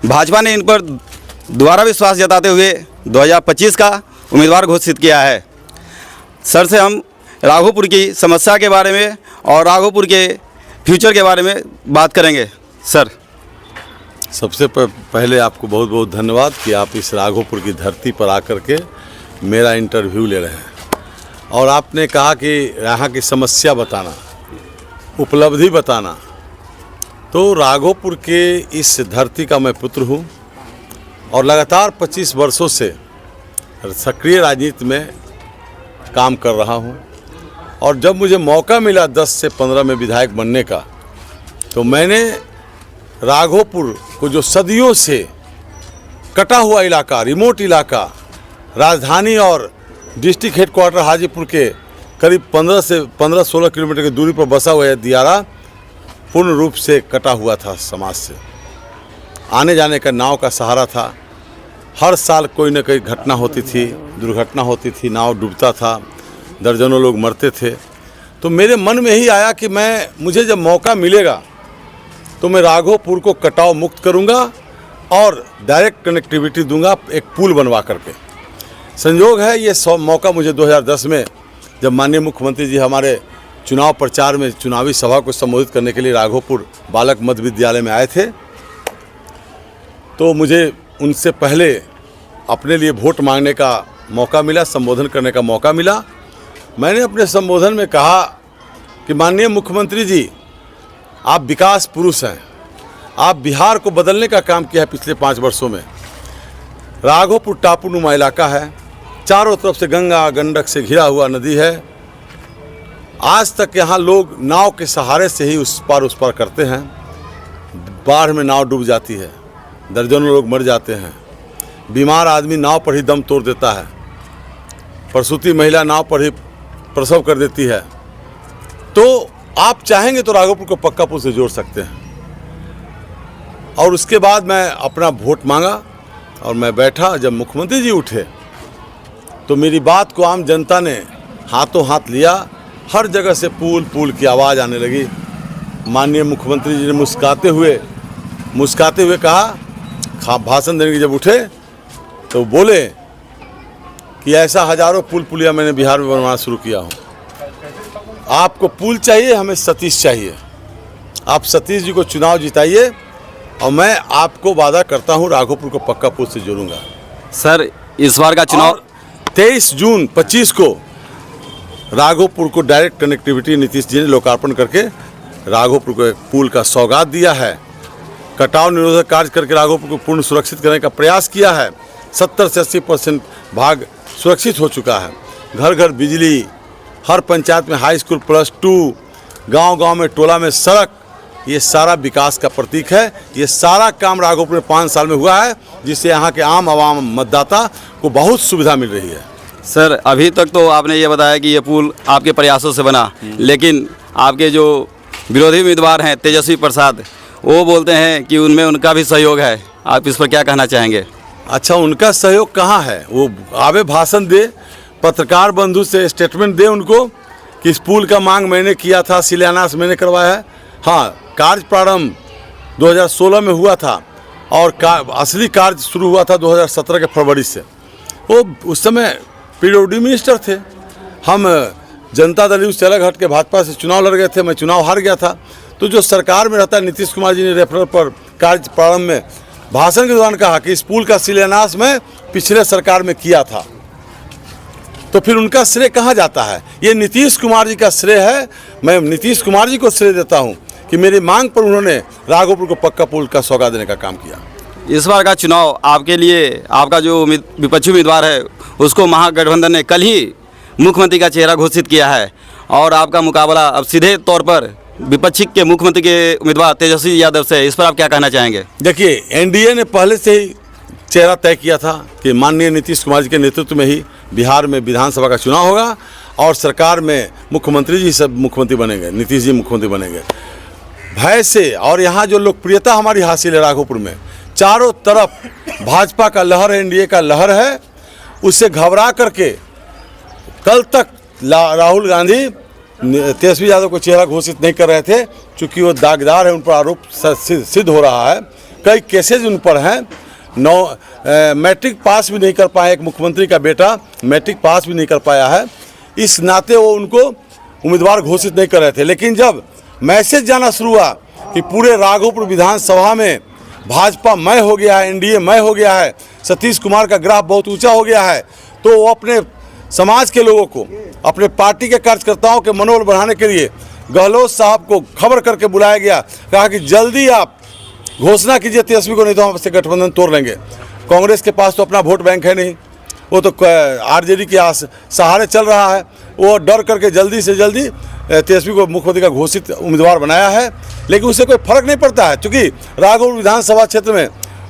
भाजपा ने इन पर दोबारा विश्वास जताते हुए 2025 का उम्मीदवार घोषित किया है। सर से हम राघोपुर की समस्या के बारे में और राघोपुर के फ्यूचर के बारे में बात करेंगे। सर, सबसे पहले आपको बहुत बहुत धन्यवाद कि आप इस राघोपुर की धरती पर आकर के मेरा इंटरव्यू ले रहे हैं और आपने कहा कि यहाँ की समस्या बताना, उपलब्धि बताना। तो राघोपुर के इस धरती का मैं पुत्र हूँ और लगातार 25 वर्षों से सक्रिय राजनीति में काम कर रहा हूँ। और जब मुझे मौका मिला 10 से 15 में विधायक बनने का, तो मैंने राघोपुर को, जो सदियों से कटा हुआ इलाका, रिमोट इलाका, राजधानी और डिस्ट्रिक्ट हेडक्वार्टर हाजीपुर के करीब 15-16 किलोमीटर की दूरी पर बसा हुआ है दियारा, पूर्ण रूप से कटा हुआ था समाज से। आने जाने का नाव का सहारा था। हर साल कोई न कोई घटना होती थी, दुर्घटना होती थी, नाव डूबता था, दर्जनों लोग मरते थे। तो मेरे मन में ही आया कि मुझे जब मौका मिलेगा तो मैं राघोपुर को कटाव मुक्त करूंगा और डायरेक्ट कनेक्टिविटी दूंगा, एक पुल बनवा करके। संयोग है ये मौका मुझे 2010 में, जब माननीय मुख्यमंत्री जी हमारे चुनाव प्रचार में चुनावी सभा को संबोधित करने के लिए राघोपुर बालक मध्य विद्यालय में आए थे, तो मुझे उनसे पहले अपने लिए वोट मांगने का मौका मिला, संबोधन करने का मौका मिला। मैंने अपने संबोधन में कहा कि माननीय मुख्यमंत्री जी, आप विकास पुरुष हैं, आप बिहार को बदलने का काम किया है पिछले 5 वर्षों में। राघोपुर टापूनुमा इलाका है, चारों तरफ से गंगा गंडक से घिरा हुआ नदी है। आज तक यहाँ लोग नाव के सहारे से ही उस पार करते हैं। बाढ़ में नाव डूब जाती है, दर्जनों लोग मर जाते हैं। बीमार आदमी नाव पर ही दम तोड़ देता है, प्रसूति महिला नाव पर ही प्रसव कर देती है। तो आप चाहेंगे तो राघोपुर को पक्का पुल से जोड़ सकते हैं। और उसके बाद मैं अपना वोट मांगा और मैं बैठा। जब मुख्यमंत्री जी उठे तो मेरी बात को आम जनता ने हाथों हाथ लिया। हर जगह से पुल की आवाज़ आने लगी। माननीय मुख्यमंत्री जी ने मुस्कुराते हुए कहा, भाषण देने के जब उठे तो बोले कि ऐसा हजारों पुलिया मैंने बिहार में बनवाना शुरू किया हूँ। आपको पुल चाहिए, हमें सतीश चाहिए। आप सतीश जी को चुनाव जिताइए और मैं आपको वादा करता हूँ राघोपुर को पक्का पुल से जोड़ूंगा। सर, इस बार का चुनाव 23 जून 25 को राघोपुर को डायरेक्ट कनेक्टिविटी नीतीश जी ने लोकार्पण करके राघोपुर को एक पुल का सौगात दिया है। कटाव निरोधक कार्य करके राघोपुर को पूर्ण सुरक्षित करने का प्रयास किया है। 70 से 80% भाग सुरक्षित हो चुका है। घर घर बिजली, हर पंचायत में हाई स्कूल +2, गांव-गांव में, टोला में सड़क, ये सारा विकास का प्रतीक है। ये सारा काम राघोपुर में 5 साल में हुआ है, जिससे यहाँ के आम आवाम मतदाता को बहुत सुविधा मिल रही है। सर, अभी तक तो आपने ये बताया कि ये पुल आपके प्रयासों से बना, लेकिन आपके जो विरोधी उम्मीदवार हैं तेजस्वी प्रसाद, वो बोलते हैं कि उनमें उनका भी सहयोग है। आप इस पर क्या कहना चाहेंगे? अच्छा, उनका सहयोग कहाँ है? वो आवे भाषण दे, पत्रकार बंधु से स्टेटमेंट दे उनको कि इस पुल का मांग मैंने किया था, शिलान्यास मैंने करवाया है। हाँ, कार्य प्रारंभ 2016 में हुआ था और असली कार्य शुरू हुआ था 2017 के फरवरी से। वो उस समय पीडब्ल्यूडी मिनिस्टर थे। हम जनता दल यूथ से अलग हट के भाजपा से चुनाव लड़ गए थे। मैं चुनाव हार गया था। तो जो सरकार में रहता है, नीतीश कुमार जी ने रेफरल पर कार्य प्रारंभ में भाषण के दौरान कहा कि इस पुल का शिलान्यास मैं पिछले सरकार में किया था। तो फिर उनका श्रेय कहाँ जाता है? ये नीतीश कुमार जी का श्रेय है। मैं नीतीश कुमार जी को श्रेय देता हूँ कि मेरी मांग पर उन्होंने राघोपुर को पक्का पुल का सौगात देने का काम किया। इस बार का चुनाव आपके लिए, आपका जो विपक्षी उम्मीदवार है उसको महागठबंधन ने कल ही मुख्यमंत्री का चेहरा घोषित किया है और आपका मुकाबला अब सीधे तौर पर विपक्षी के मुख्यमंत्री के उम्मीदवार तेजस्वी यादव से। इस पर आप क्या कहना चाहेंगे? देखिए, एनडीए ने पहले से ही चेहरा तय किया था कि माननीय नीतीश कुमार जी के नेतृत्व में ही बिहार में विधानसभा का चुनाव होगा और सरकार में मुख्यमंत्री जी सब मुख्यमंत्री बनेंगे, नीतीश जी मुख्यमंत्री बनेंगे। भय से, और यहाँ जो लोकप्रियता हमारी हासिल है राघोपुर में, चारों तरफ भाजपा का लहर है, एनडीए का लहर है। उससे घबरा करके कल तक राहुल गांधी तेजस्वी यादव को चेहरा घोषित नहीं कर रहे थे, चूँकि वो दागदार है, उन पर आरोप सिद्ध हो रहा है। कई केसेज उन पर हैं। मैट्रिक पास भी नहीं कर पाए, एक मुख्यमंत्री का बेटा मैट्रिक पास भी नहीं कर पाया है, इस नाते वो उनको उम्मीदवार घोषित नहीं कर रहे थे। लेकिन जब मैसेज जाना शुरू हुआ कि पूरे राघोपुर विधानसभा में भाजपा मय हो गया है, एनडीए मय हो गया है, सतीश कुमार का ग्राफ बहुत ऊंचा हो गया है, तो वो अपने समाज के लोगों को, अपने पार्टी के कार्यकर्ताओं के मनोबल बढ़ाने के लिए गहलोत साहब को खबर करके बुलाया गया। कहा कि जल्दी आप घोषणा कीजिए तेजस्वी को, नहीं तो हम आपसे गठबंधन तोड़ लेंगे। कांग्रेस के पास तो अपना वोट बैंक है नहीं, वो तो आरजेडी के सहारे चल रहा है। वो डर करके जल्दी से जल्दी तेजस्वी को मुख्यमंत्री का घोषित उम्मीदवार बनाया है, लेकिन उससे कोई फर्क नहीं पड़ता है, क्योंकि राघोपुर विधानसभा क्षेत्र में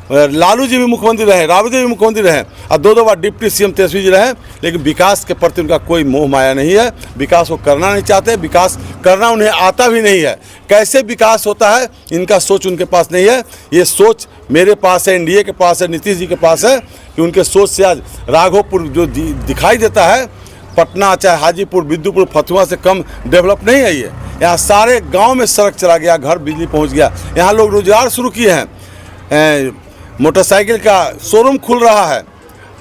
लालू जी भी मुख्यमंत्री रहे, राबड़ी जी भी मुख्यमंत्री रहे और दो बार डिप्टी सीएम तेजस्वी जी रहे, लेकिन विकास के प्रति उनका कोई मोह माया नहीं है। विकास वो करना नहीं चाहते, विकास करना उन्हें आता भी नहीं है। कैसे विकास होता है इनका सोच उनके पास नहीं है। ये सोच मेरे पास है, एनडीए के पास है, नीतीश जी के पास है, कि उनके सोच से आज राघोपुर जो दिखाई देता है, पटना चाहे हाजीपुर, बिद्दुपुर, फतुहा से कम डेवलप नहीं है। ये यहाँ सारे गांव में सड़क चला गया, घर बिजली पहुंच गया, यहाँ लोग रोजगार शुरू किए हैं, मोटरसाइकिल का शोरूम खुल रहा है,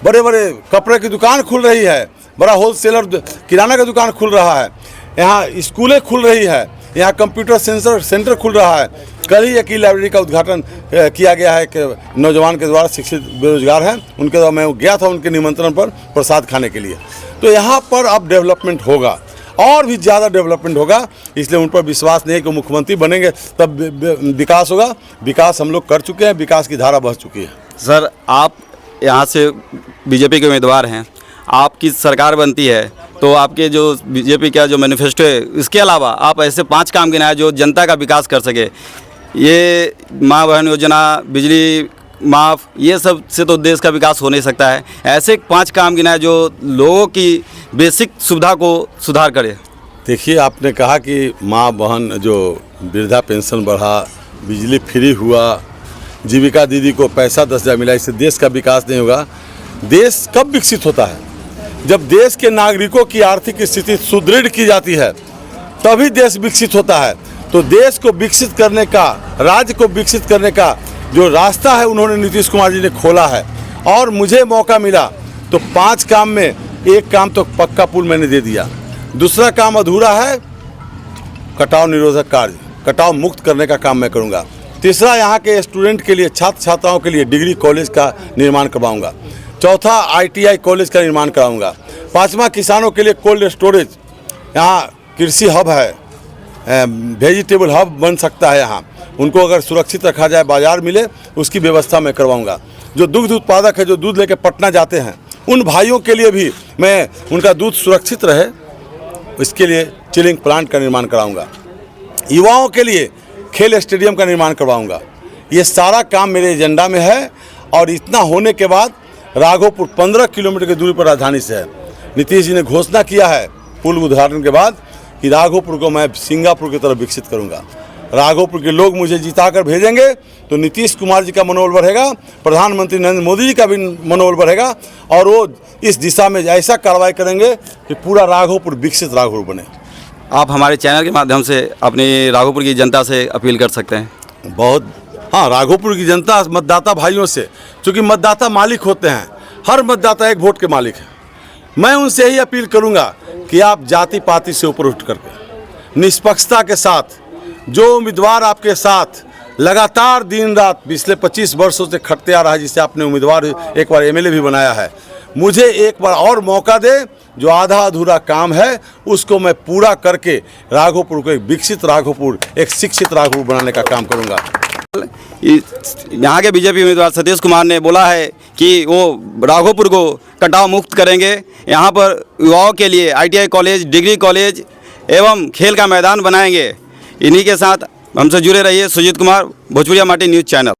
बड़े बड़े कपड़े की दुकान खुल रही है, बड़ा होलसेलर किराना का दुकान खुल रहा है, यहाँ स्कूलें खुल रही है, यहाँ कंप्यूटर सेंटर खुल रहा है। कल ही एक लाइब्रेरी का उद्घाटन किया गया है कि नौजवान के द्वारा शिक्षित बेरोजगार हैं, उनके द्वारा मैं गया था उनके निमंत्रण पर प्रसाद खाने के लिए। तो यहाँ पर अब डेवलपमेंट होगा और भी ज़्यादा डेवलपमेंट होगा, इसलिए उन पर विश्वास नहीं है कि मुख्यमंत्री बनेंगे तब विकास होगा। विकास हम लोग कर चुके हैं, विकास की धारा बह चुकी है। सर, आप यहाँ से बीजेपी के उम्मीदवार हैं, आपकी सरकार बनती है तो आपके जो बीजेपी का जो मैनिफेस्टो है, इसके अलावा आप ऐसे 5 काम गिनाए जो जनता का विकास कर सके। ये माँ बहन योजना, बिजली माफ़, ये सब से तो देश का विकास हो नहीं सकता है। ऐसे 5 काम गिनाए जो लोगों की बेसिक सुविधा को सुधार करे। देखिए, आपने कहा कि माँ बहन जो वृद्धा पेंशन बढ़ा, बिजली फ्री हुआ, जीविका दीदी को पैसा 10,000 मिला, इससे देश का विकास नहीं होगा। देश कब विकसित होता है? जब देश के नागरिकों की आर्थिक स्थिति सुदृढ़ की जाती है, तभी देश विकसित होता है। तो देश को विकसित करने का, राज्य को विकसित करने का जो रास्ता है उन्होंने नीतीश कुमार जी ने खोला है, और मुझे मौका मिला तो 5 काम में एक काम तो पक्का पुल मैंने दे दिया, दूसरा काम अधूरा है, कटाव निरोधक कार्य, कटाव मुक्त करने का काम मैं करूंगा, तीसरा यहाँ के स्टूडेंट के लिए, छात्र छात्राओं के लिए डिग्री कॉलेज का निर्माण करवाऊंगा, चौथा ITI कॉलेज का निर्माण कराऊंगा, 5वां किसानों के लिए कोल्ड स्टोरेज, यहाँ कृषि हब है, वेजिटेबल हब बन सकता है, यहाँ उनको अगर सुरक्षित रखा जाए, बाजार मिले, उसकी व्यवस्था मैं करवाऊंगा। जो दुग्ध उत्पादक है, जो दूध लेके पटना जाते हैं, उन भाइयों के लिए भी मैं उनका दूध सुरक्षित रहे, इसके लिए चिलिंग प्लांट का निर्माण कराऊंगा। युवाओं के लिए खेल स्टेडियम का निर्माण करवाऊंगा। ये सारा काम मेरे एजेंडा में है, और इतना होने के बाद राघोपुर 15 किलोमीटर की दूरी पर राजधानी से है। नीतीश जी ने घोषणा किया है पुल उद्घाटन के बाद कि राघोपुर को मैं सिंगापुर की तरफ विकसित करूंगा। राघोपुर के लोग मुझे जिताकर भेजेंगे तो नीतीश कुमार जी का मनोबल बढ़ेगा, प्रधानमंत्री नरेंद्र मोदी जी का भी मनोबल बढ़ेगा, और वो इस दिशा में ऐसा कार्रवाई करेंगे कि पूरा राघोपुर विकसित राघोपुर बने। आप हमारे चैनल के माध्यम से अपनी राघोपुर की जनता से अपील कर सकते हैं। बहुत, हाँ, राघोपुर की जनता मतदाता भाइयों से, चूँकि मतदाता मालिक होते हैं, हर मतदाता एक वोट के मालिक है, मैं उनसे यही अपील करूंगा कि आप जाति पाति से ऊपर उठ करके निष्पक्षता के साथ जो उम्मीदवार आपके साथ लगातार दिन रात पिछले 25 वर्षों से खटते आ रहा है, जिसे आपने उम्मीदवार एक बार MLA भी बनाया है, मुझे एक बार और मौका दे। जो आधा अधूरा काम है उसको मैं पूरा करके राघोपुर को एक विकसित राघोपुर, एक शिक्षित राघोपुर बनाने का काम करूंगा। यहाँ के बीजेपी उम्मीदवार सतीश कुमार ने बोला है कि वो राघोपुर को कटाव मुक्त करेंगे। यहाँ पर युवाओं के लिए ITI कॉलेज, डिग्री कॉलेज एवं खेल का मैदान बनाएंगे। इन्हीं के साथ हमसे जुड़े रहिए। सुजीत कुमार, भोजपुरिया माटी न्यूज़ चैनल।